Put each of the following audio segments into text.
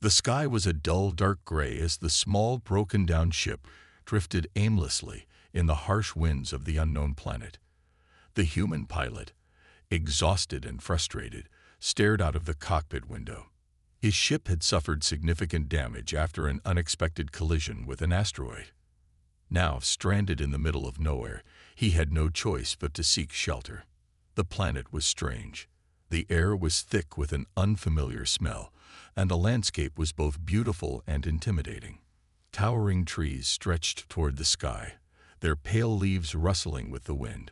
The sky was a dull, dark gray as the small, broken-down ship drifted aimlessly in the harsh winds of the unknown planet. The human pilot, exhausted and frustrated, stared out of the cockpit window. His ship had suffered significant damage after an unexpected collision with an asteroid. Now, stranded in the middle of nowhere, he had no choice but to seek shelter. The planet was strange. The air was thick with an unfamiliar smell, and the landscape was both beautiful and intimidating. Towering trees stretched toward the sky, their pale leaves rustling with the wind.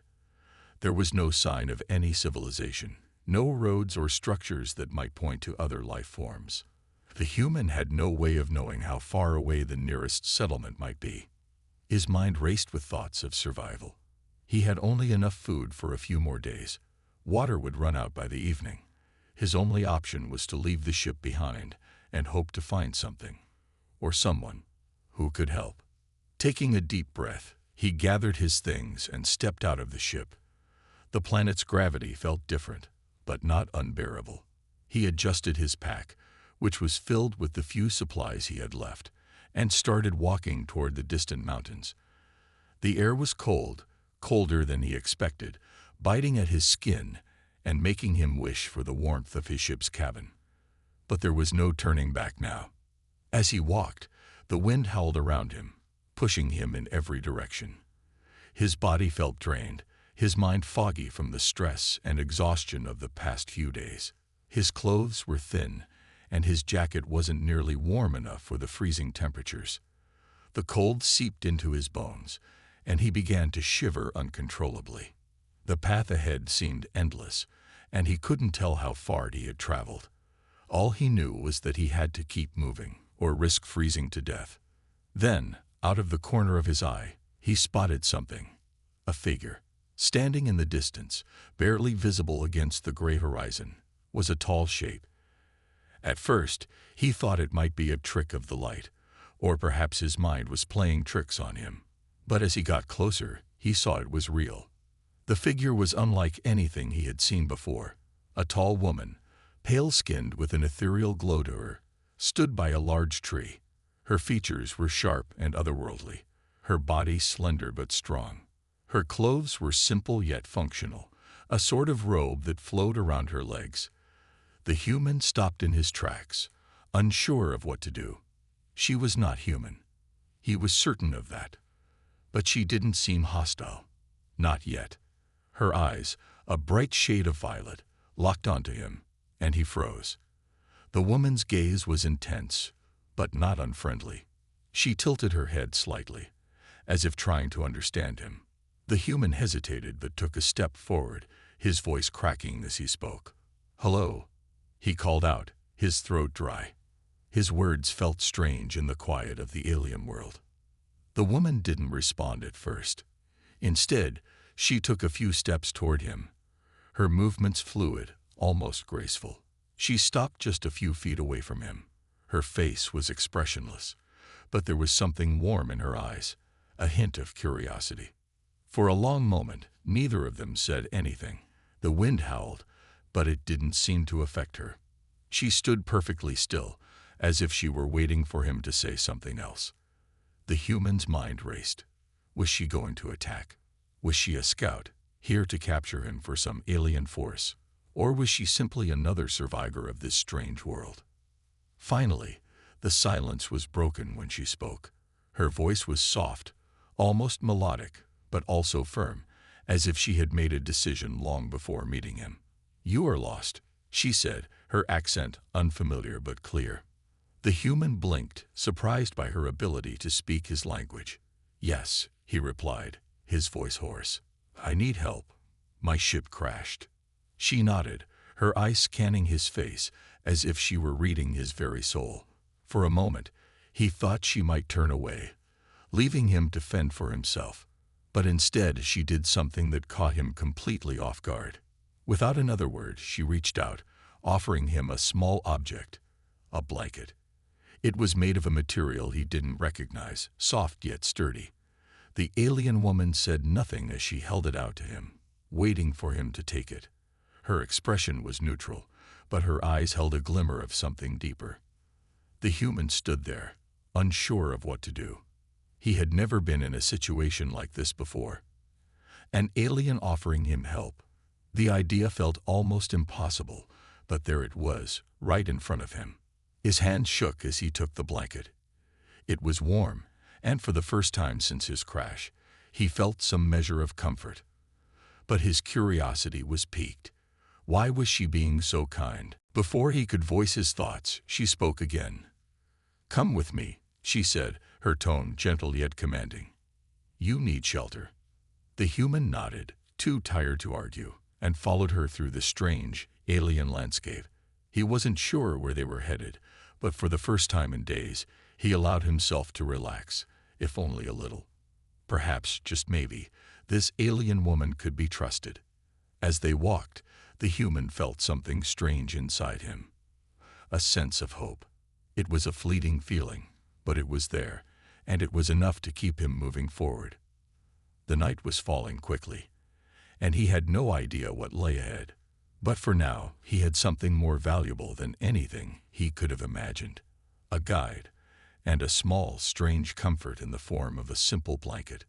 There was no sign of any civilization, no roads or structures that might point to other life forms. The human had no way of knowing how far away the nearest settlement might be. His mind raced with thoughts of survival. He had only enough food for a few more days. Water would run out by the evening. His only option was to leave the ship behind and hope to find something, or someone, who could help. Taking a deep breath, he gathered his things and stepped out of the ship. The planet's gravity felt different, but not unbearable. He adjusted his pack, which was filled with the few supplies he had left, and started walking toward the distant mountains. The air was cold, colder than he expected, biting at his skin and making him wish for the warmth of his ship's cabin. But there was no turning back now. As he walked, the wind howled around him, pushing him in every direction. His body felt drained, his mind foggy from the stress and exhaustion of the past few days. His clothes were thin, and his jacket wasn't nearly warm enough for the freezing temperatures. The cold seeped into his bones, and he began to shiver uncontrollably. The path ahead seemed endless, and he couldn't tell how far he had traveled. All he knew was that he had to keep moving, or risk freezing to death. Then, out of the corner of his eye, he spotted something. A figure. Standing in the distance, barely visible against the gray horizon, was a tall shape. At first, he thought it might be a trick of the light, or perhaps his mind was playing tricks on him. But as he got closer, he saw it was real. The figure was unlike anything he had seen before. A tall woman, pale-skinned with an ethereal glow to her, stood by a large tree. Her features were sharp and otherworldly, her body slender but strong. Her clothes were simple yet functional, a sort of robe that flowed around her legs. The human stopped in his tracks, unsure of what to do. She was not human. He was certain of that. But she didn't seem hostile. Not yet. Her eyes, a bright shade of violet, locked onto him, and he froze. The woman's gaze was intense, but not unfriendly. She tilted her head slightly, as if trying to understand him. The human hesitated but took a step forward, his voice cracking as he spoke. "Hello," he called out, his throat dry. His words felt strange in the quiet of the alien world. The woman didn't respond at first. Instead, she took a few steps toward him, her movements fluid, almost graceful. She stopped just a few feet away from him. Her face was expressionless, but there was something warm in her eyes, a hint of curiosity. For a long moment, neither of them said anything. The wind howled, but it didn't seem to affect her. She stood perfectly still, as if she were waiting for him to say something else. The human's mind raced. Was she going to attack? Was she a scout, here to capture him for some alien force? Or was she simply another survivor of this strange world? Finally, the silence was broken when she spoke. Her voice was soft, almost melodic, but also firm, as if she had made a decision long before meeting him. "You are lost," she said, her accent unfamiliar but clear. The human blinked, surprised by her ability to speak his language. "Yes," he replied, his voice hoarse. "I need help. My ship crashed." She nodded, her eyes scanning his face as if she were reading his very soul. For a moment, he thought she might turn away, leaving him to fend for himself. But instead, she did something that caught him completely off guard. Without another word, she reached out, offering him a small object, a blanket. It was made of a material he didn't recognize, soft yet sturdy. The alien woman said nothing as she held it out to him, waiting for him to take it. Her expression was neutral, but her eyes held a glimmer of something deeper. The human stood there, unsure of what to do. He had never been in a situation like this before. An alien offering him help. The idea felt almost impossible, but there it was, right in front of him. His hand shook as he took the blanket. It was warm, and for the first time since his crash, he felt some measure of comfort. But his curiosity was piqued. Why was she being so kind? Before he could voice his thoughts, she spoke again. "Come with me," she said, her tone gentle yet commanding. "You need shelter." The human nodded, too tired to argue, and followed her through the strange, alien landscape. He wasn't sure where they were headed, but for the first time in days, he allowed himself to relax, if only a little. Perhaps, just maybe, this alien woman could be trusted. As they walked, the human felt something strange inside him. A sense of hope. It was a fleeting feeling, but it was there, and it was enough to keep him moving forward. The night was falling quickly, and he had no idea what lay ahead. But for now, he had something more valuable than anything he could have imagined. A guide, and a small, strange comfort in the form of a simple blanket.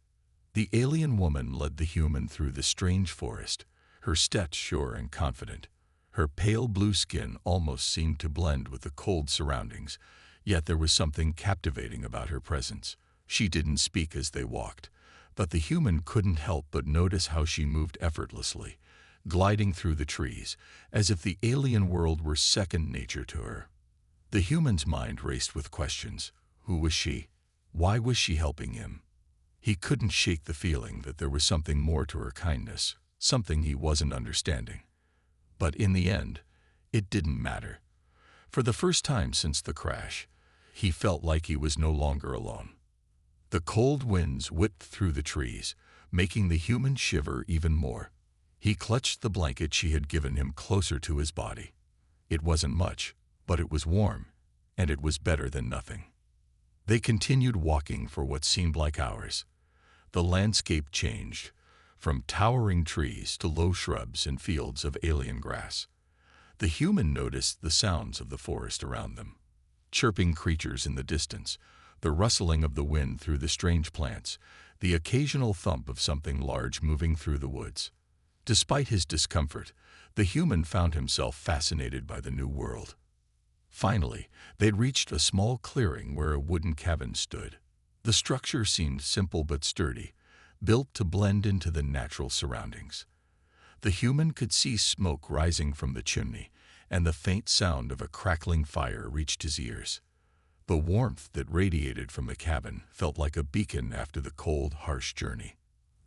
The alien woman led the human through the strange forest, her steps sure and confident. Her pale blue skin almost seemed to blend with the cold surroundings, yet there was something captivating about her presence. She didn't speak as they walked, but the human couldn't help but notice how she moved effortlessly, gliding through the trees, as if the alien world were second nature to her. The human's mind raced with questions. Who was she? Why was she helping him? He couldn't shake the feeling that there was something more to her kindness, something he wasn't understanding. But in the end, it didn't matter. For the first time since the crash, he felt like he was no longer alone. The cold winds whipped through the trees, making the human shiver even more. He clutched the blanket she had given him closer to his body. It wasn't much, but it was warm, and it was better than nothing. They continued walking for what seemed like hours. The landscape changed, from towering trees to low shrubs and fields of alien grass. The human noticed the sounds of the forest around them. Chirping creatures in the distance, the rustling of the wind through the strange plants, the occasional thump of something large moving through the woods. Despite his discomfort, the human found himself fascinated by the new world. Finally, they'd reached a small clearing where a wooden cabin stood. The structure seemed simple but sturdy, built to blend into the natural surroundings. The human could see smoke rising from the chimney, and the faint sound of a crackling fire reached his ears. The warmth that radiated from the cabin felt like a beacon after the cold, harsh journey.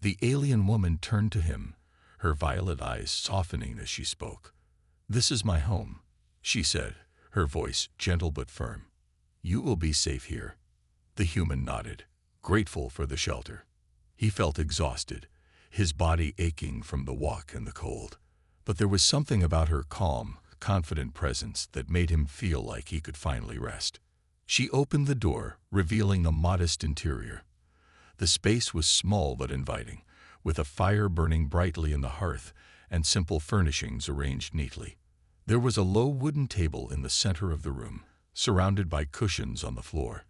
The alien woman turned to him, her violet eyes softening as she spoke. "This is my home," she said, her voice gentle but firm. "You will be safe here." The human nodded, grateful for the shelter. He felt exhausted, his body aching from the walk and the cold. But there was something about her calm, confident presence that made him feel like he could finally rest. She opened the door, revealing a modest interior. The space was small but inviting, with a fire burning brightly in the hearth and simple furnishings arranged neatly. There was a low wooden table in the center of the room, surrounded by cushions on the floor.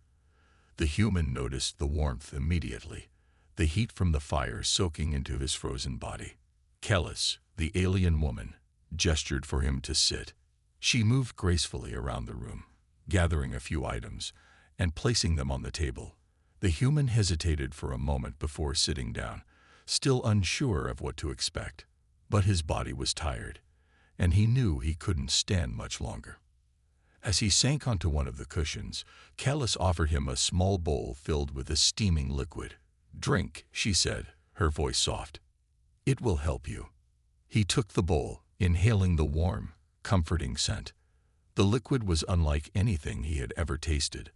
The human noticed the warmth immediately, the heat from the fire soaking into his frozen body. Kellis, the alien woman, gestured for him to sit. She moved gracefully around the room, gathering a few items and placing them on the table. The human hesitated for a moment before sitting down, still unsure of what to expect. But his body was tired, and he knew he couldn't stand much longer. As he sank onto one of the cushions, Kellis offered him a small bowl filled with a steaming liquid. "Drink," she said, her voice soft. "It will help you." He took the bowl, inhaling the warm, comforting scent. The liquid was unlike anything he had ever tasted,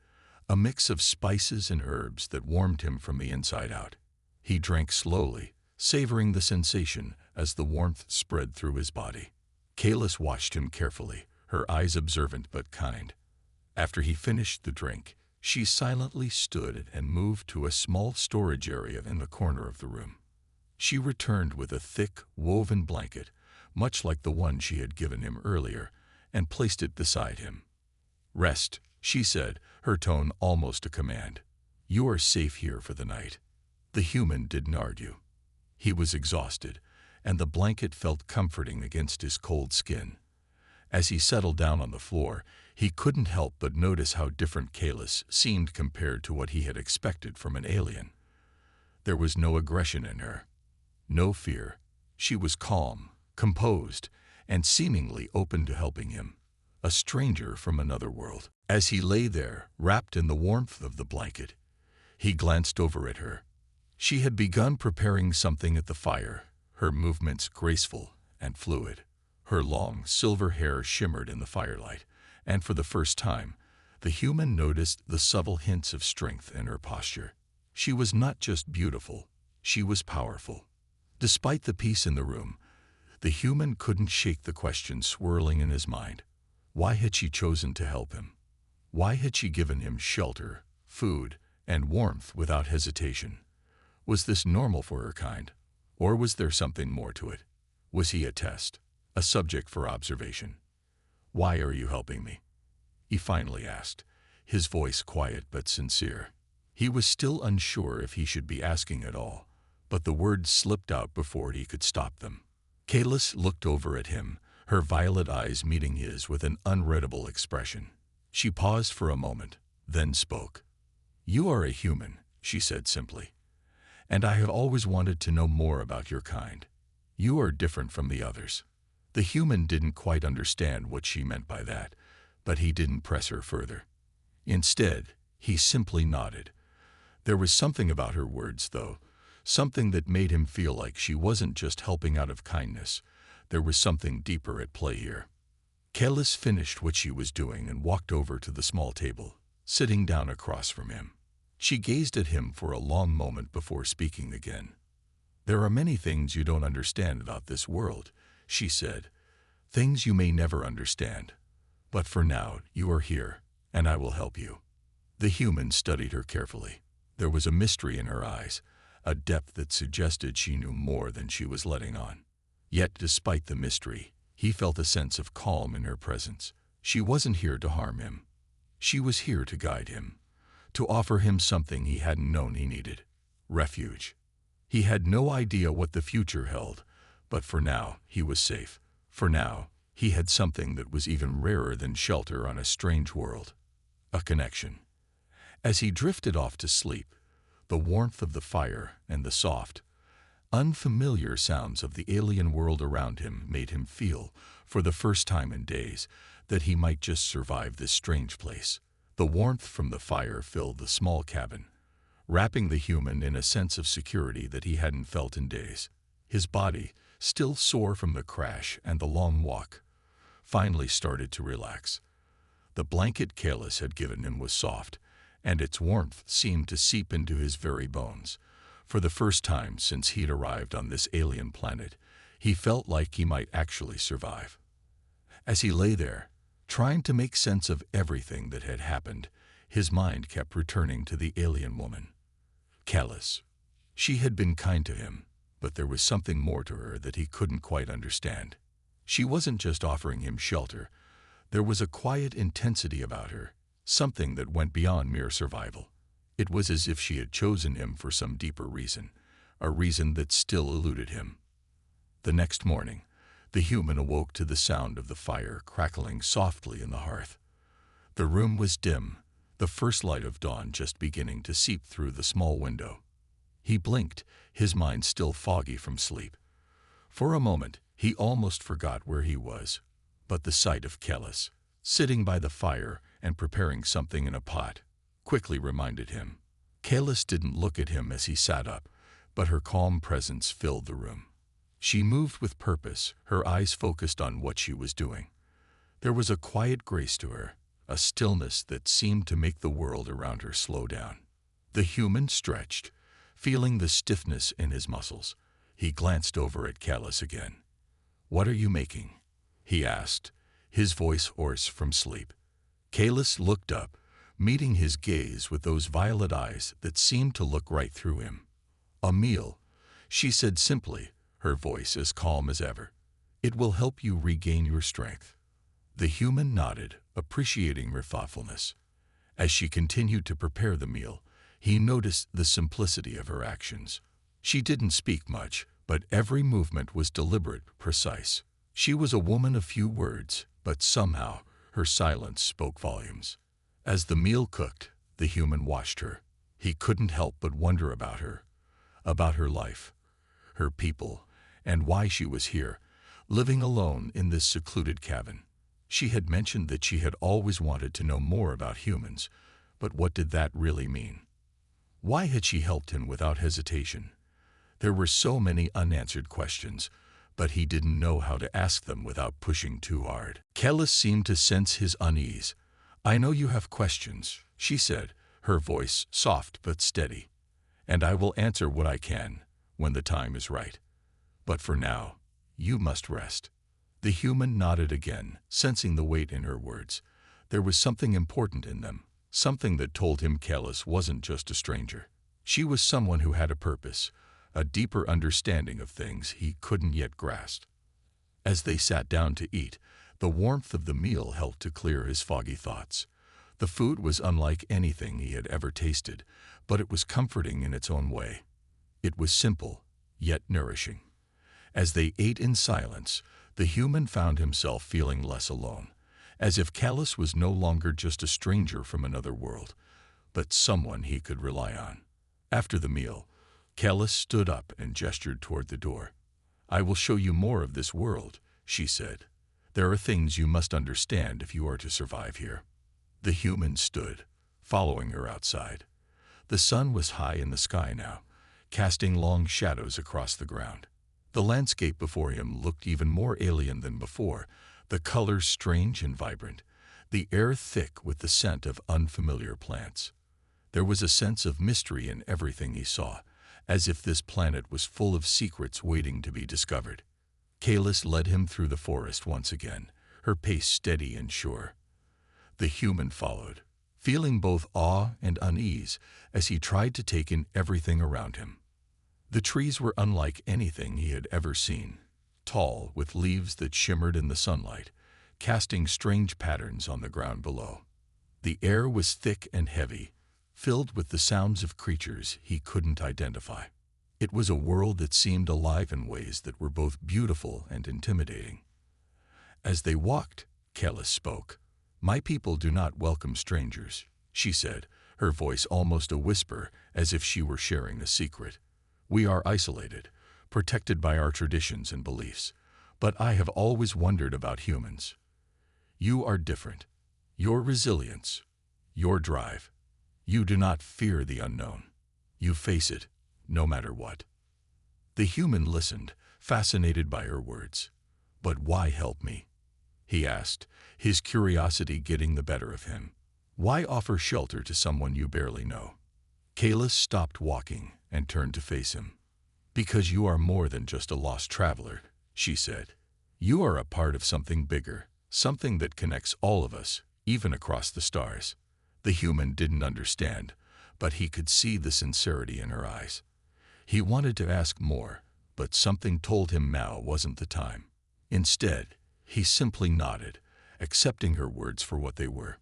a mix of spices and herbs that warmed him from the inside out. He drank slowly, savoring the sensation as the warmth spread through his body. Kellis watched him carefully, her eyes observant but kind. After he finished the drink, she silently stood and moved to a small storage area in the corner of the room. She returned with a thick, woven blanket, much like the one she had given him earlier, and placed it beside him. "Rest," she said, her tone almost a command. "You are safe here for the night." The human didn't argue. He was exhausted, and the blanket felt comforting against his cold skin. As he settled down on the floor, he couldn't help but notice how different Kalis seemed compared to what he had expected from an alien. There was no aggression in her, no fear. She was calm, composed, and seemingly open to helping him, a stranger from another world. As he lay there, wrapped in the warmth of the blanket, he glanced over at her. She had begun preparing something at the fire, her movements graceful and fluid. Her long, silver hair shimmered in the firelight, and for the first time, the human noticed the subtle hints of strength in her posture. She was not just beautiful, she was powerful. Despite the peace in the room, the human couldn't shake the question swirling in his mind. Why had she chosen to help him? Why had she given him shelter, food, and warmth without hesitation? Was this normal for her kind? Or was there something more to it? Was he a test, a subject for observation? "Why are you helping me?" he finally asked, his voice quiet but sincere. He was still unsure if he should be asking at all, but the words slipped out before he could stop them. Kalis looked over at him, her violet eyes meeting his with an unreadable expression. She paused for a moment, then spoke. "You are a human," she said simply, "and I have always wanted to know more about your kind. You are different from the others." The human didn't quite understand what she meant by that, but he didn't press her further. Instead, he simply nodded. There was something about her words, though, something that made him feel like she wasn't just helping out of kindness. There was something deeper at play here. Kalis finished what she was doing and walked over to the small table, sitting down across from him. She gazed at him for a long moment before speaking again. "There are many things you don't understand about this world," she said. "Things you may never understand. But for now, you are here, and I will help you." The human studied her carefully. There was a mystery in her eyes, a depth that suggested she knew more than she was letting on. Yet, despite the mystery, he felt a sense of calm in her presence. She wasn't here to harm him. She was here to guide him, to offer him something he hadn't known he needed: refuge. He had no idea what the future held, but for now, he was safe. For now, he had something that was even rarer than shelter on a strange world: a connection. As he drifted off to sleep, the warmth of the fire and the soft, unfamiliar sounds of the alien world around him made him feel, for the first time in days, that he might just survive this strange place. The warmth from the fire filled the small cabin, wrapping the human in a sense of security that he hadn't felt in days. His body, still sore from the crash and the long walk, finally started to relax. The blanket Kalis had given him was soft, and its warmth seemed to seep into his very bones. For the first time since he'd arrived on this alien planet, he felt like he might actually survive. As he lay there, trying to make sense of everything that had happened, his mind kept returning to the alien woman. Kalis. She had been kind to him, but there was something more to her that he couldn't quite understand. She wasn't just offering him shelter. There was a quiet intensity about her, something that went beyond mere survival. It was as if she had chosen him for some deeper reason, a reason that still eluded him. The next morning, the human awoke to the sound of the fire crackling softly in the hearth. The room was dim, the first light of dawn just beginning to seep through the small window. He blinked, his mind still foggy from sleep. For a moment, he almost forgot where he was, but the sight of Kalis, sitting by the fire and preparing something in a pot, quickly reminded him. Kalis didn't look at him as he sat up, but her calm presence filled the room. She moved with purpose, her eyes focused on what she was doing. There was a quiet grace to her, a stillness that seemed to make the world around her slow down. The human stretched, feeling the stiffness in his muscles. He glanced over at Kalis again. "What are you making?" he asked, his voice hoarse from sleep. Kalis looked up, meeting his gaze with those violet eyes that seemed to look right through him. "A meal," she said simply, her voice as calm as ever. "It will help you regain your strength." The human nodded, appreciating her thoughtfulness. As she continued to prepare the meal, he noticed the simplicity of her actions. She didn't speak much, but every movement was deliberate, precise. She was a woman of few words, but somehow her silence spoke volumes. As the meal cooked, the human watched her. He couldn't help but wonder about her life, her people, and why she was here, living alone in this secluded cabin. She had mentioned that she had always wanted to know more about humans, but what did that really mean? Why had she helped him without hesitation? There were so many unanswered questions, but he didn't know how to ask them without pushing too hard. Kellis seemed to sense his unease. "I know you have questions," she said, her voice soft but steady, "and I will answer what I can when the time is right. But for now, you must rest." The human nodded again, sensing the weight in her words. There was something important in them, something that told him Kellis wasn't just a stranger. She was someone who had a purpose, a deeper understanding of things he couldn't yet grasp. As they sat down to eat, the warmth of the meal helped to clear his foggy thoughts. The food was unlike anything he had ever tasted, but it was comforting in its own way. It was simple, yet nourishing. As they ate in silence, the human found himself feeling less alone, as if Kellis was no longer just a stranger from another world, but someone he could rely on. After the meal, Kellis stood up and gestured toward the door. "I will show you more of this world," she said. "There are things you must understand if you are to survive here." The human stood, following her outside. The sun was high in the sky now, casting long shadows across the ground. The landscape before him looked even more alien than before, the colors strange and vibrant, the air thick with the scent of unfamiliar plants. There was a sense of mystery in everything he saw, as if this planet was full of secrets waiting to be discovered. Kellis led him through the forest once again, her pace steady and sure. The human followed, feeling both awe and unease as he tried to take in everything around him. The trees were unlike anything he had ever seen, tall with leaves that shimmered in the sunlight, casting strange patterns on the ground below. The air was thick and heavy, filled with the sounds of creatures he couldn't identify. It was a world that seemed alive in ways that were both beautiful and intimidating. As they walked, Kellis spoke. "My people do not welcome strangers," she said, her voice almost a whisper, as if she were sharing a secret. "We are isolated, protected by our traditions and beliefs, but I have always wondered about humans. You are different. Your resilience, your drive. You do not fear the unknown. You face it, no matter what." The human listened, fascinated by her words. "But why help me?" he asked, his curiosity getting the better of him. "Why offer shelter to someone you barely know?" Kellis stopped walking and turned to face him. "Because you are more than just a lost traveler," she said. "You are a part of something bigger, something that connects all of us, even across the stars." The human didn't understand, but he could see the sincerity in her eyes. He wanted to ask more, but something told him now wasn't the time. Instead, he simply nodded, accepting her words for what they were.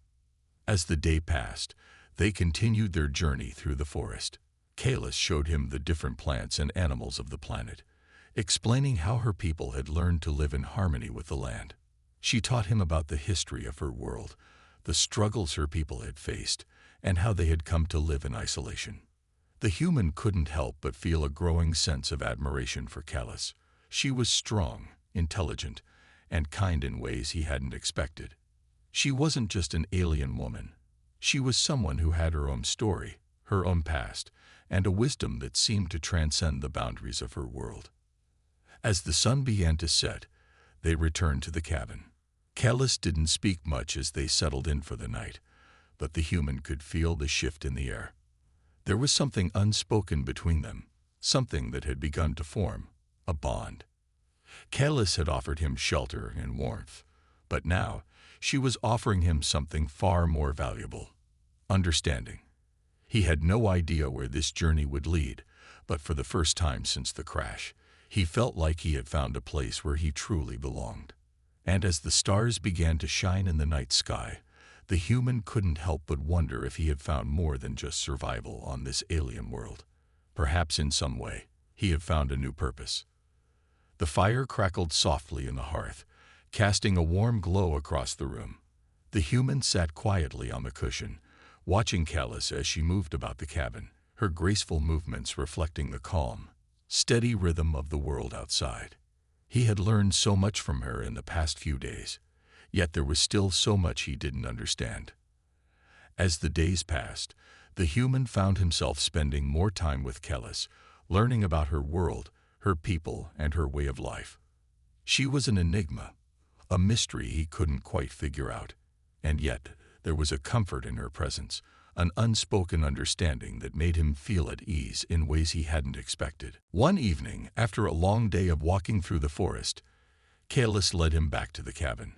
As the day passed, they continued their journey through the forest. Kellis showed him the different plants and animals of the planet, explaining how her people had learned to live in harmony with the land. She taught him about the history of her world, the struggles her people had faced, and how they had come to live in isolation. The human couldn't help but feel a growing sense of admiration for Kellis. She was strong, intelligent, and kind in ways he hadn't expected. She wasn't just an alien woman. She was someone who had her own story, her own past, and a wisdom that seemed to transcend the boundaries of her world. As the sun began to set, they returned to the cabin. Kellis didn't speak much as they settled in for the night, but the human could feel the shift in the air. There was something unspoken between them, something that had begun to form, a bond. Kellis had offered him shelter and warmth, but now she was offering him something far more valuable, understanding. He had no idea where this journey would lead, but for the first time since the crash, he felt like he had found a place where he truly belonged. And as the stars began to shine in the night sky, The human couldn't help but wonder if he had found more than just survival on this alien world. Perhaps in some way, he had found a new purpose. The fire crackled softly in the hearth, casting a warm glow across the room. The human sat quietly on the cushion, watching Callus as she moved about the cabin, her graceful movements reflecting the calm, steady rhythm of the world outside. He had learned so much from her in the past few days, yet there was still so much he didn't understand. As the days passed, the human found himself spending more time with Callus, learning about her world, her people, and her way of life. She was an enigma, a mystery he couldn't quite figure out, and yet there was a comfort in her presence, an unspoken understanding that made him feel at ease in ways he hadn't expected. One evening, after a long day of walking through the forest, Callus led him back to the cabin,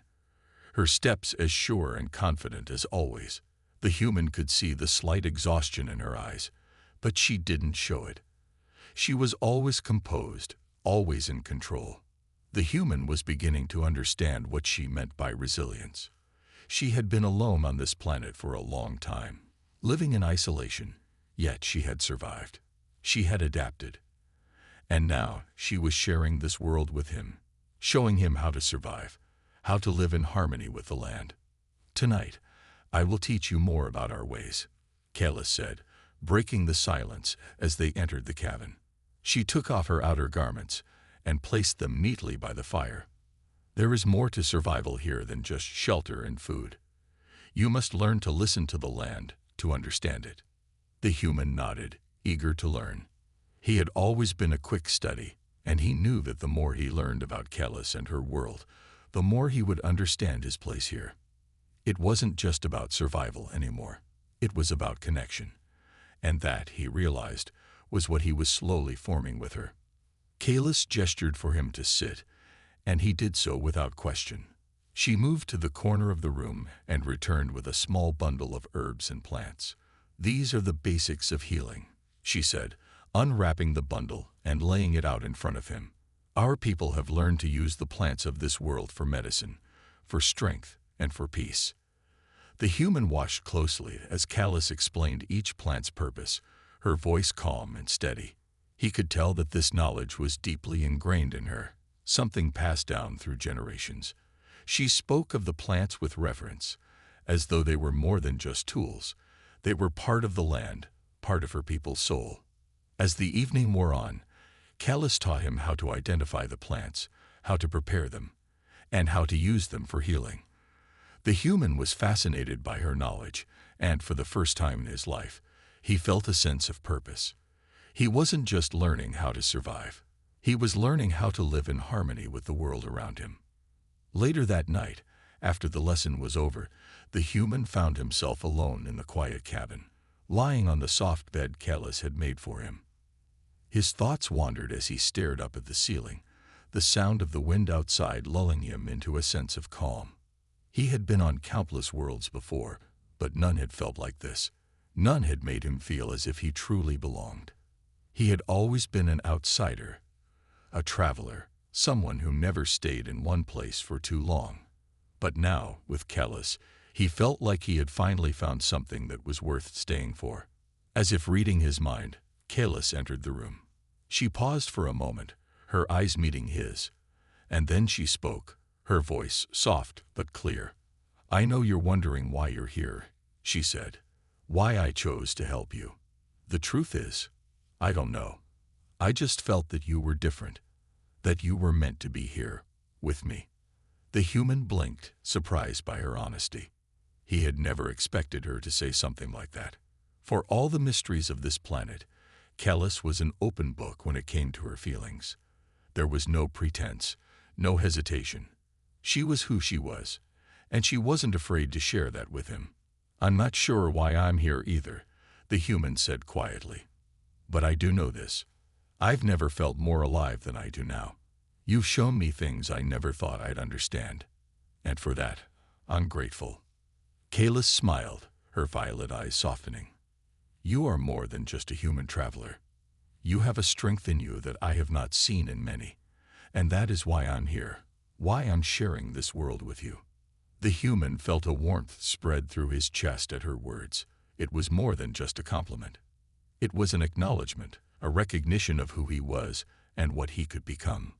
her steps as sure and confident as always. The human could see the slight exhaustion in her eyes, but she didn't show it. She was always composed, always in control. The human was beginning to understand what she meant by resilience. She had been alone on this planet for a long time, living in isolation, yet she had survived. She had adapted. And now she was sharing this world with him, showing him how to survive, how to live in harmony with the land. "Tonight, I will teach you more about our ways," Callus said, breaking the silence as they entered the cabin. She took off her outer garments and placed them neatly by the fire. "There is more to survival here than just shelter and food. You must learn to listen to the land, to understand it." The human nodded, eager to learn. He had always been a quick study, and he knew that the more he learned about Callus and her world, the more he would understand his place here. It wasn't just about survival anymore. It was about connection. And that, he realized, was what he was slowly forming with her. Callus gestured for him to sit, and he did so without question. She moved to the corner of the room and returned with a small bundle of herbs and plants. "These are the basics of healing," she said, unwrapping the bundle and laying it out in front of him. "Our people have learned to use the plants of this world for medicine, for strength, and for peace." The human watched closely as Callus explained each plant's purpose, her voice calm and steady. He could tell that this knowledge was deeply ingrained in her, something passed down through generations. She spoke of the plants with reverence, as though they were more than just tools. They were part of the land, part of her people's soul. As the evening wore on, Callus taught him how to identify the plants, how to prepare them, and how to use them for healing. The human was fascinated by her knowledge, and for the first time in his life, he felt a sense of purpose. He wasn't just learning how to survive. He was learning how to live in harmony with the world around him. Later that night, after the lesson was over, the human found himself alone in the quiet cabin, lying on the soft bed Callus had made for him. His thoughts wandered as he stared up at the ceiling, the sound of the wind outside lulling him into a sense of calm. He had been on countless worlds before, but none had felt like this. None had made him feel as if he truly belonged. He had always been an outsider, a traveler, someone who never stayed in one place for too long. But now, with Callus, he felt like he had finally found something that was worth staying for. As if reading his mind, Callus entered the room. She paused for a moment, her eyes meeting his, and then she spoke, her voice soft but clear. "I know you're wondering why you're here," she said, "why I chose to help you. The truth is, I don't know. I just felt that you were different, that you were meant to be here, with me." The human blinked, surprised by her honesty. He had never expected her to say something like that. For all the mysteries of this planet, Callus was an open book when it came to her feelings. There was no pretense, no hesitation. She was who she was, and she wasn't afraid to share that with him. "I'm not sure why I'm here either," the human said quietly. "But I do know this. I've never felt more alive than I do now. You've shown me things I never thought I'd understand, and for that, I'm grateful." Callus smiled, her violet eyes softening. "You are more than just a human traveler. You have a strength in you that I have not seen in many, and that is why I'm here, why I'm sharing this world with you." The human felt a warmth spread through his chest at her words. It was more than just a compliment. It was an acknowledgement, a recognition of who he was and what he could become.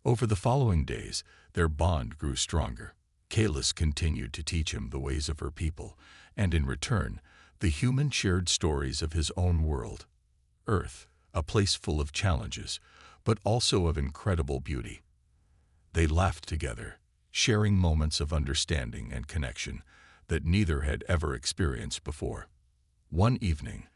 Over the following days, their bond grew stronger. Kalis continued to teach him the ways of her people, and in return, the human shared stories of his own world. Earth, a place full of challenges, but also of incredible beauty. They laughed together, sharing moments of understanding and connection that neither had ever experienced before. One evening,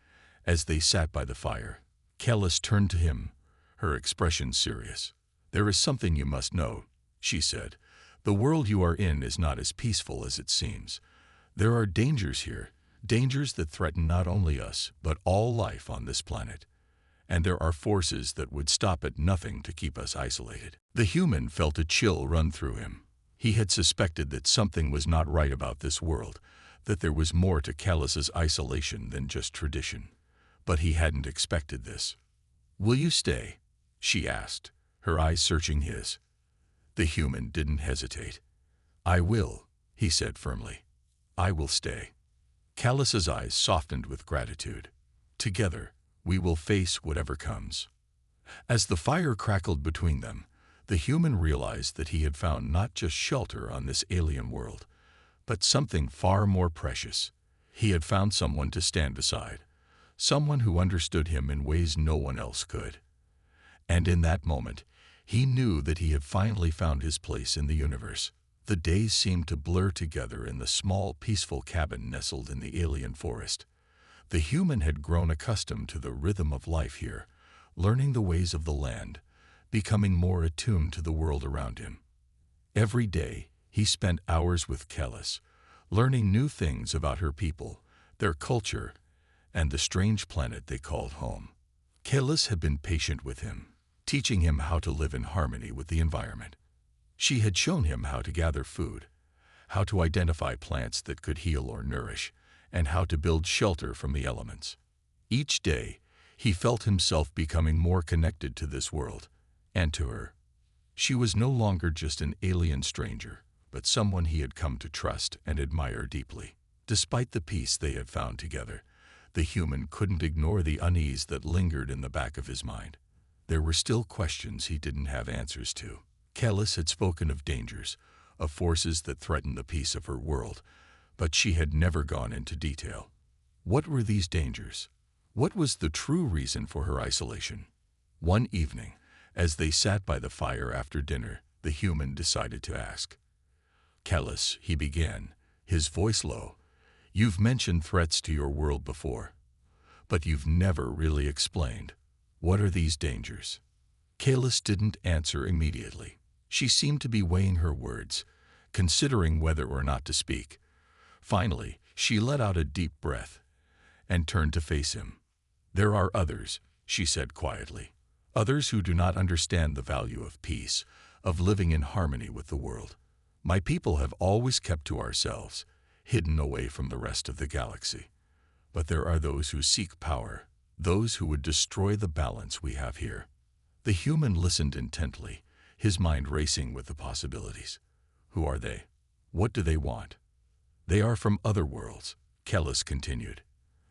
as they sat by the fire, Kalis turned to him, her expression serious. "There is something you must know," she said. "The world you are in is not as peaceful as it seems. There are dangers here, dangers that threaten not only us, but all life on this planet. And there are forces that would stop at nothing to keep us isolated." The human felt a chill run through him. He had suspected that something was not right about this world, that there was more to Kalis's isolation than just tradition. But he hadn't expected this. "Will you stay?" she asked, her eyes searching his. The human didn't hesitate. "I will," he said firmly. "I will stay." Kalis's eyes softened with gratitude. "Together, we will face whatever comes." As the fire crackled between them, the human realized that he had found not just shelter on this alien world, but something far more precious. He had found someone to stand beside, someone who understood him in ways no one else could. And in that moment, he knew that he had finally found his place in the universe. The days seemed to blur together in the small, peaceful cabin nestled in the alien forest. The human had grown accustomed to the rhythm of life here, learning the ways of the land, becoming more attuned to the world around him. Every day, he spent hours with Kalis, learning new things about her people, their culture, and the strange planet they called home. Kalis had been patient with him, teaching him how to live in harmony with the environment. She had shown him how to gather food, how to identify plants that could heal or nourish, and how to build shelter from the elements. Each day, he felt himself becoming more connected to this world, and to her. She was no longer just an alien stranger, but someone he had come to trust and admire deeply. Despite the peace they had found together, the human couldn't ignore the unease that lingered in the back of his mind. There were still questions he didn't have answers to. Kalis had spoken of dangers, of forces that threatened the peace of her world, but she had never gone into detail. What were these dangers? What was the true reason for her isolation? One evening, as they sat by the fire after dinner, the human decided to ask. "Kalis," he began, his voice low, "you've mentioned threats to your world before, but you've never really explained. What are these dangers?" Kalis didn't answer immediately. She seemed to be weighing her words, considering whether or not to speak. Finally, she let out a deep breath and turned to face him. "There are others," she said quietly. "Others who do not understand the value of peace, of living in harmony with the world. My people have always kept to ourselves, hidden away from the rest of the galaxy. But there are those who seek power, those who would destroy the balance we have here." The human listened intently, his mind racing with the possibilities. "Who are they? What do they want?" "They are from other worlds," Kalis continued.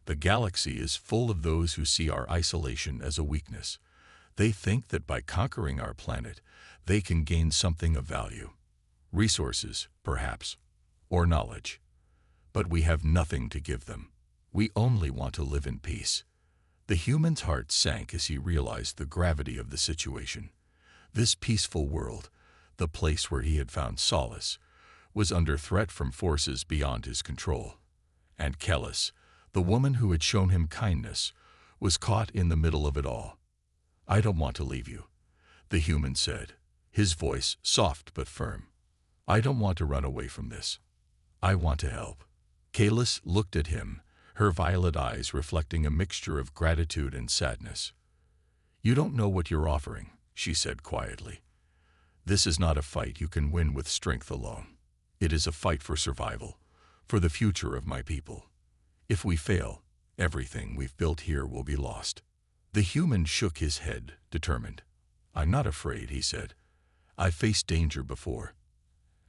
"The galaxy is full of those who see our isolation as a weakness. They think that by conquering our planet, they can gain something of value. Resources, perhaps, or knowledge. But we have nothing to give them. We only want to live in peace." The human's heart sank as he realized the gravity of the situation. This peaceful world, the place where he had found solace, was under threat from forces beyond his control. And Kalis, the woman who had shown him kindness, was caught in the middle of it all. "I don't want to leave you," the human said, his voice soft but firm. "I don't want to run away from this. I want to help." Kalis looked at him, her violet eyes reflecting a mixture of gratitude and sadness. "You don't know what you're offering," she said quietly. "This is not a fight you can win with strength alone. It is a fight for survival, for the future of my people. If we fail, everything we've built here will be lost." The human shook his head, determined. "I'm not afraid," he said. "I've faced danger before,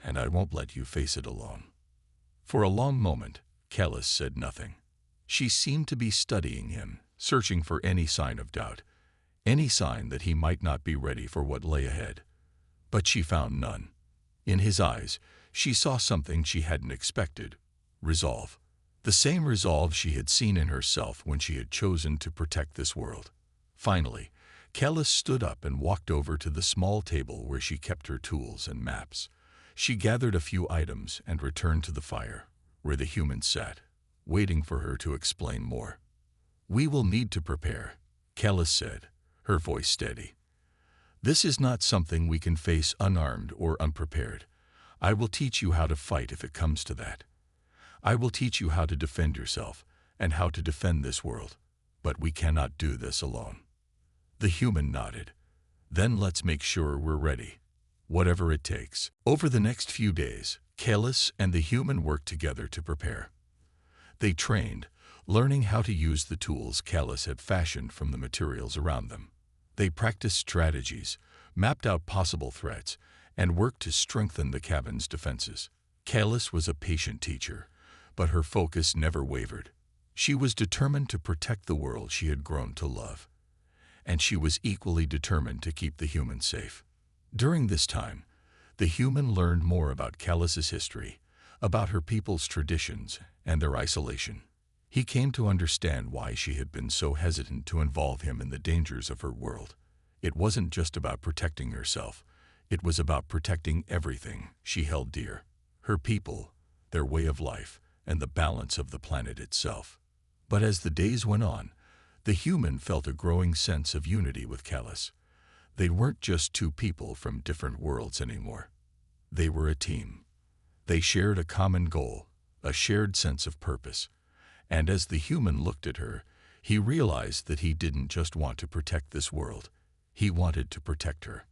and I won't let you face it alone." For a long moment, Callus said nothing. She seemed to be studying him, searching for any sign of doubt, any sign that he might not be ready for what lay ahead. But she found none. In his eyes, she saw something she hadn't expected: resolve. The same resolve she had seen in herself when she had chosen to protect this world. Finally, Callus stood up and walked over to the small table where she kept her tools and maps. She gathered a few items and returned to the fire, where the humans sat, waiting for her to explain more. "We will need to prepare," Callus said, her voice steady. "This is not something we can face unarmed or unprepared. I will teach you how to fight if it comes to that. I will teach you how to defend yourself and how to defend this world. But we cannot do this alone." The human nodded. "Then let's make sure we're ready, whatever it takes." Over the next few days, Callus and the human worked together to prepare. They trained, learning how to use the tools Callus had fashioned from the materials around them. They practiced strategies, mapped out possible threats, and worked to strengthen the cabin's defenses. Callus was a patient teacher, but her focus never wavered. She was determined to protect the world she had grown to love. And she was equally determined to keep the human safe. During this time, the human learned more about Callus's history, about her people's traditions and their isolation. He came to understand why she had been so hesitant to involve him in the dangers of her world. It wasn't just about protecting herself. It was about protecting everything she held dear: her people, their way of life, and the balance of the planet itself. But as the days went on, the human felt a growing sense of unity with Callus. They weren't just two people from different worlds anymore. They were a team. They shared a common goal, a shared sense of purpose. And as the human looked at her, he realized that he didn't just want to protect this world. He wanted to protect her.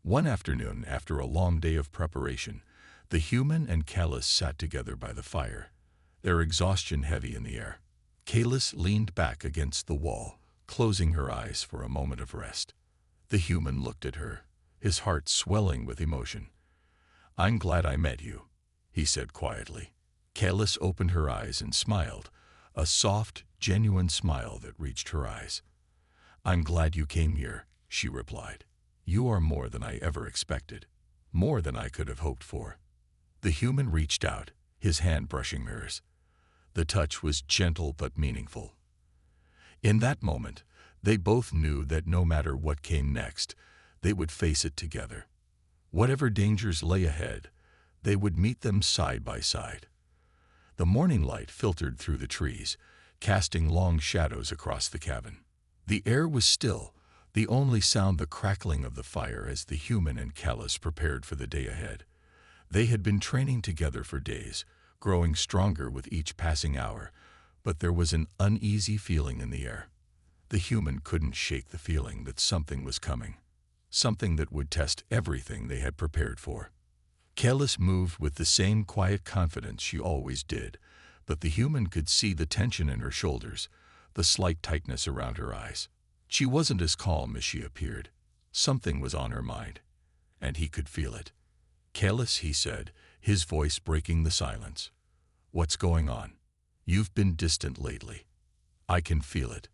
One afternoon, after a long day of preparation, the human and Callus sat together by the fire, their exhaustion heavy in the air. Callus leaned back against the wall, closing her eyes for a moment of rest. The human looked at her, his heart swelling with emotion. "I'm glad I met you," he said quietly. Callus opened her eyes and smiled, a soft, genuine smile that reached her eyes. "I'm glad you came here," she replied. "You are more than I ever expected, more than I could have hoped for." The human reached out, his hand brushing hers. The touch was gentle but meaningful. In that moment, they both knew that no matter what came next, they would face it together. Whatever dangers lay ahead, they would meet them side by side. The morning light filtered through the trees, casting long shadows across the cabin. The air was still, the only sound the crackling of the fire as the human and Callus prepared for the day ahead. They had been training together for days, growing stronger with each passing hour, but there was an uneasy feeling in the air. The human couldn't shake the feeling that something was coming, something that would test everything they had prepared for. Callus moved with the same quiet confidence she always did, but the human could see the tension in her shoulders, the slight tightness around her eyes. She wasn't as calm as she appeared. Something was on her mind, and he could feel it. "Callus," he said, his voice breaking the silence. "What's going on? You've been distant lately. I can feel it.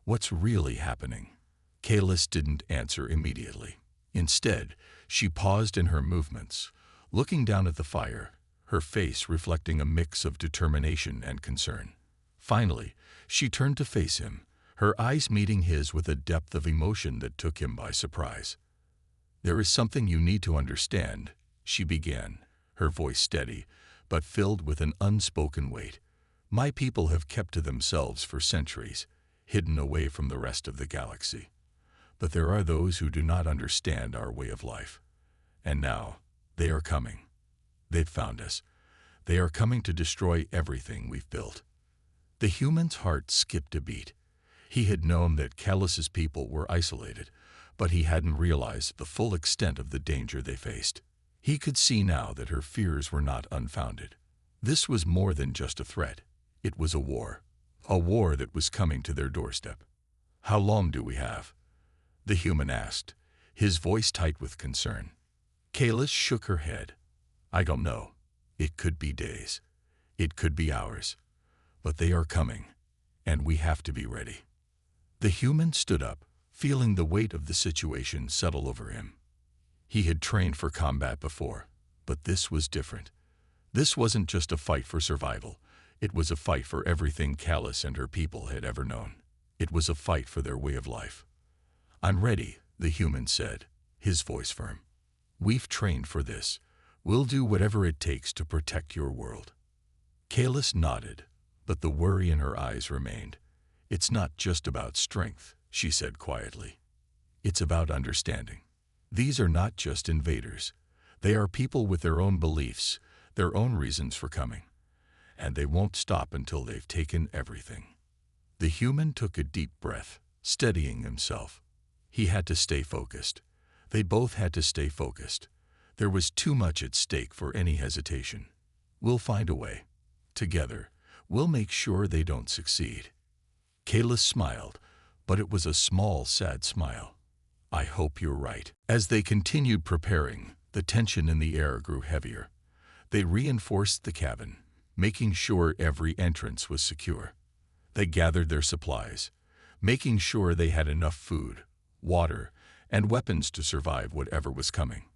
What's really happening?" Callus didn't answer immediately. Instead, she paused in her movements, looking down at the fire, her face reflecting a mix of determination and concern. Finally, she turned to face him, her eyes meeting his with a depth of emotion that took him by surprise. "There is something you need to understand," she began, her voice steady, but filled with an unspoken weight. "My people have kept to themselves for centuries, hidden away from the rest of the galaxy. But there are those who do not understand our way of life. And now, they are coming. They've found us. They are coming to destroy everything we've built." The human's heart skipped a beat. He had known that Callus's people were isolated, but he hadn't realized the full extent of the danger they faced. He could see now that her fears were not unfounded. This was more than just a threat. It was a war that was coming to their doorstep. "How long do we have?" the human asked, his voice tight with concern. Callus shook her head. "I don't know. It could be days. It could be hours, but they are coming, and we have to be ready. The human stood up, feeling the weight of the situation settle over him. He had trained for combat before, but this was different. This wasn't just a fight for survival. It was a fight for everything Callus and her people had ever known. It was a fight for their way of life. "I'm ready," the human said, his voice firm. "We've trained for this. We'll do whatever it takes to protect your world." Callus nodded, but the worry in her eyes remained. "It's not just about strength," she said quietly. "It's about understanding. These are not just invaders. They are people with their own beliefs, their own reasons for coming. And they won't stop until they've taken everything." The human took a deep breath, steadying himself. He had to stay focused. They both had to stay focused. There was too much at stake for any hesitation. "We'll find a way. Together, we'll make sure they don't succeed." Callus smiled, but it was a small, sad smile. "I hope you're right." As they continued preparing, the tension in the air grew heavier. They reinforced the cabin, making sure every entrance was secure. They gathered their supplies, making sure they had enough food, water, and weapons to survive whatever was coming.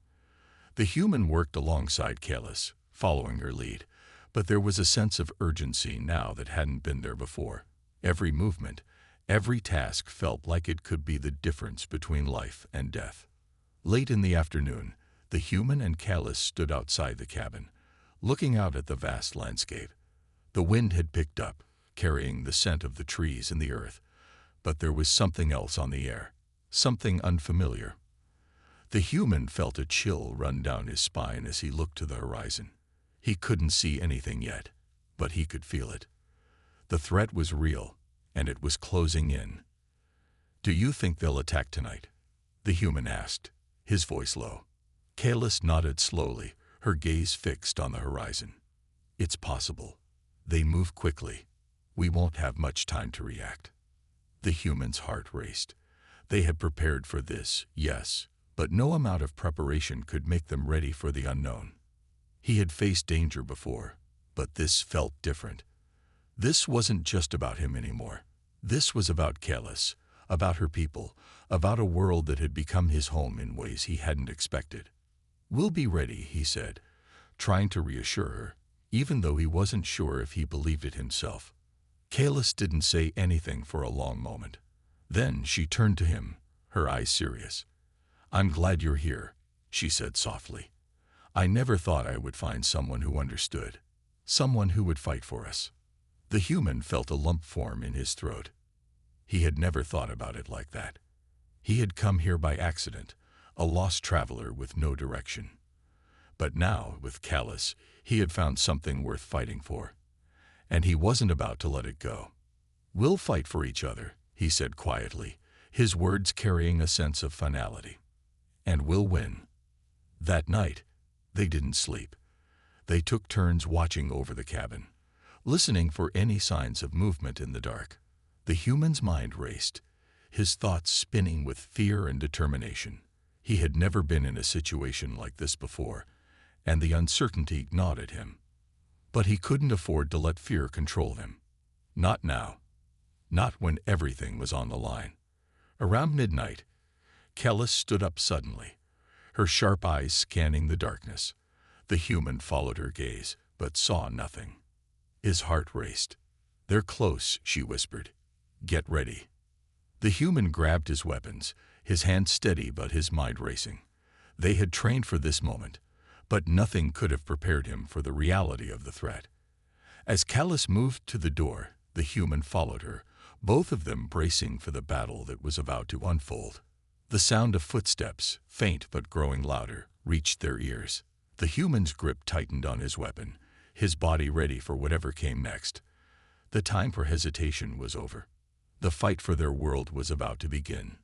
The human worked alongside Callus, following her lead, but there was a sense of urgency now that hadn't been there before. Every movement, every task felt like it could be the difference between life and death. Late in the afternoon, the human and Callus stood outside the cabin, looking out at the vast landscape. The wind had picked up, carrying the scent of the trees and the earth, but there was something else on the air, something unfamiliar. The human felt a chill run down his spine as he looked to the horizon. He couldn't see anything yet, but he could feel it. The threat was real, and it was closing in. "Do you think they'll attack tonight?" the human asked, his voice low. Callus nodded slowly, her gaze fixed on the horizon. "It's possible. They move quickly. We won't have much time to react." The human's heart raced. They had prepared for this, yes, but no amount of preparation could make them ready for the unknown. He had faced danger before, but this felt different. This wasn't just about him anymore. This was about Callus, about her people, about a world that had become his home in ways he hadn't expected. "We'll be ready," he said, trying to reassure her, even though he wasn't sure if he believed it himself. Callus didn't say anything for a long moment. Then she turned to him, her eyes serious. "I'm glad you're here," she said softly. "I never thought I would find someone who understood, someone who would fight for us." The human felt a lump form in his throat. He had never thought about it like that. He had come here by accident, a lost traveler with no direction. But now, with Callus, he had found something worth fighting for. And he wasn't about to let it go. "We'll fight for each other," he said quietly, his words carrying a sense of finality. "And we'll win." That night, they didn't sleep. They took turns watching over the cabin, listening for any signs of movement in the dark. The human's mind raced, his thoughts spinning with fear and determination. He had never been in a situation like this before, and the uncertainty gnawed at him. But he couldn't afford to let fear control him. Not now. Not when everything was on the line. Around midnight, Callus stood up suddenly, her sharp eyes scanning the darkness. The human followed her gaze, but saw nothing. His heart raced. "They're close," she whispered. "Get ready." The human grabbed his weapons, his hand steady but his mind racing. They had trained for this moment, but nothing could have prepared him for the reality of the threat. As Callus moved to the door, the human followed her, both of them bracing for the battle that was about to unfold. The sound of footsteps, faint but growing louder, reached their ears. The human's grip tightened on his weapon, his body ready for whatever came next. The time for hesitation was over. The fight for their world was about to begin.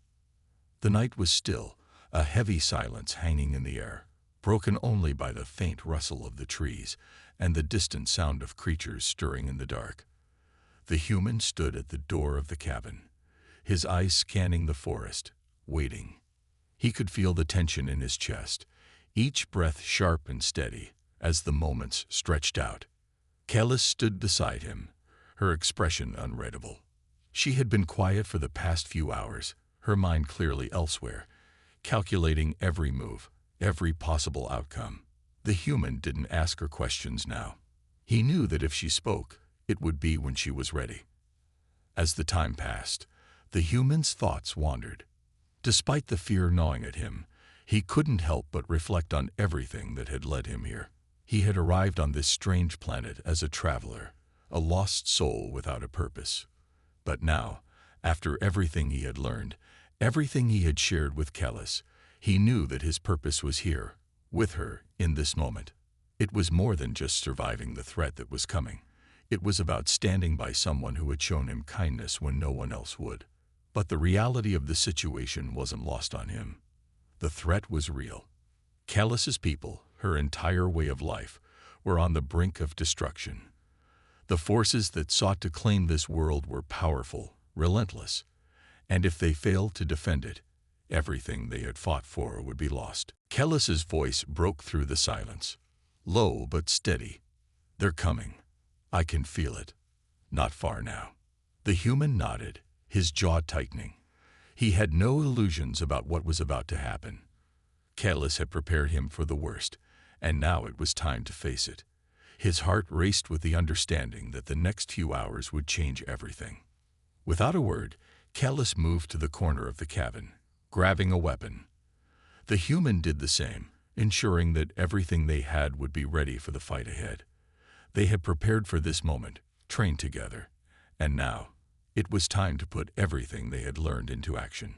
The night was still, a heavy silence hanging in the air, broken only by the faint rustle of the trees and the distant sound of creatures stirring in the dark. The human stood at the door of the cabin, his eyes scanning the forest, waiting. He could feel the tension in his chest, each breath sharp and steady as the moments stretched out. Kellis stood beside him, her expression unreadable. She had been quiet for the past few hours, her mind clearly elsewhere, calculating every move, every possible outcome. The human didn't ask her questions now. He knew that if she spoke, it would be when she was ready. As the time passed, the human's thoughts wandered. Despite the fear gnawing at him, he couldn't help but reflect on everything that had led him here. He had arrived on this strange planet as a traveler, a lost soul without a purpose. But now, after everything he had learned, everything he had shared with Kellis, he knew that his purpose was here, with her, in this moment. It was more than just surviving the threat that was coming. It was about standing by someone who had shown him kindness when no one else would. But the reality of the situation wasn't lost on him. The threat was real. Kellis's people, her entire way of life, were on the brink of destruction. The forces that sought to claim this world were powerful, relentless, and if they failed to defend it, everything they had fought for would be lost. Kellis's voice broke through the silence, low but steady. "They're coming. I can feel it. Not far now." The human nodded, his jaw tightening. He had no illusions about what was about to happen. Kellis had prepared him for the worst, and now it was time to face it. His heart raced with the understanding that the next few hours would change everything. Without a word, Kellis moved to the corner of the cabin, grabbing a weapon. The human did the same, ensuring that everything they had would be ready for the fight ahead. They had prepared for this moment, trained together, and now it was time to put everything they had learned into action.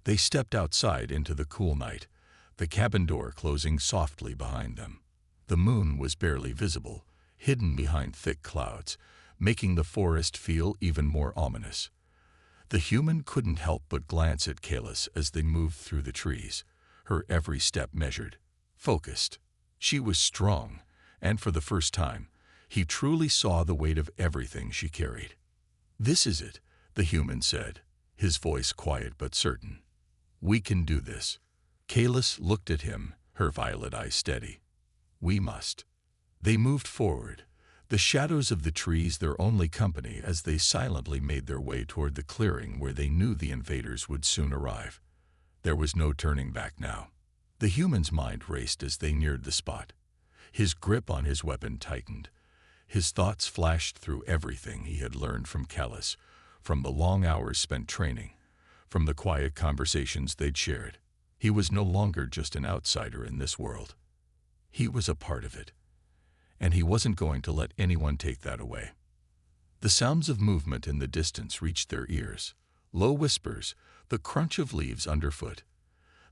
They stepped outside into the cool night, the cabin door closing softly behind them. The moon was barely visible, hidden behind thick clouds, making the forest feel even more ominous. The human couldn't help but glance at Kellis as they moved through the trees, her every step measured, focused. She was strong, and for the first time, he truly saw the weight of everything she carried. "This is it," the human said, his voice quiet but certain. "We can do this." Kellis looked at him, her violet eyes steady. "We must." They moved forward, the shadows of the trees their only company as they silently made their way toward the clearing where they knew the invaders would soon arrive. There was no turning back now. The human's mind raced as they neared the spot. His grip on his weapon tightened. His thoughts flashed through everything he had learned from Kellis, from the long hours spent training, from the quiet conversations they'd shared. He was no longer just an outsider in this world. He was a part of it, and he wasn't going to let anyone take that away. The sounds of movement in the distance reached their ears, low whispers, the crunch of leaves underfoot.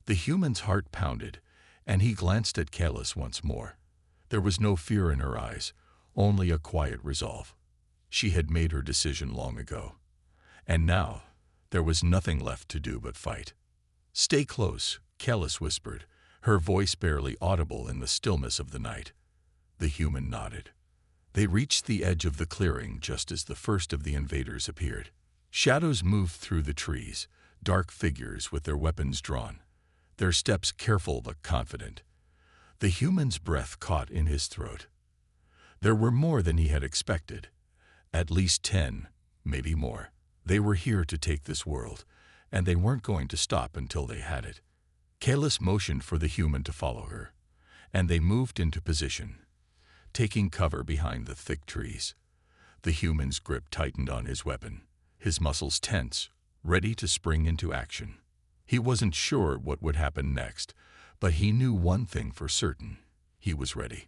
The human's heart pounded, and he glanced at Kellis once more. There was no fear in her eyes, only a quiet resolve. She had made her decision long ago, and now there was nothing left to do but fight. "Stay close," Kellis whispered, her voice barely audible in the stillness of the night. The human nodded. They reached the edge of the clearing just as the first of the invaders appeared. Shadows moved through the trees, dark figures with their weapons drawn, their steps careful but confident. The human's breath caught in his throat. There were more than he had expected. At least 10, maybe more. They were here to take this world, and they weren't going to stop until they had it. Kellis motioned for the human to follow her, and they moved into position, taking cover behind the thick trees. The human's grip tightened on his weapon, his muscles tense, ready to spring into action. He wasn't sure what would happen next, but he knew one thing for certain: he was ready.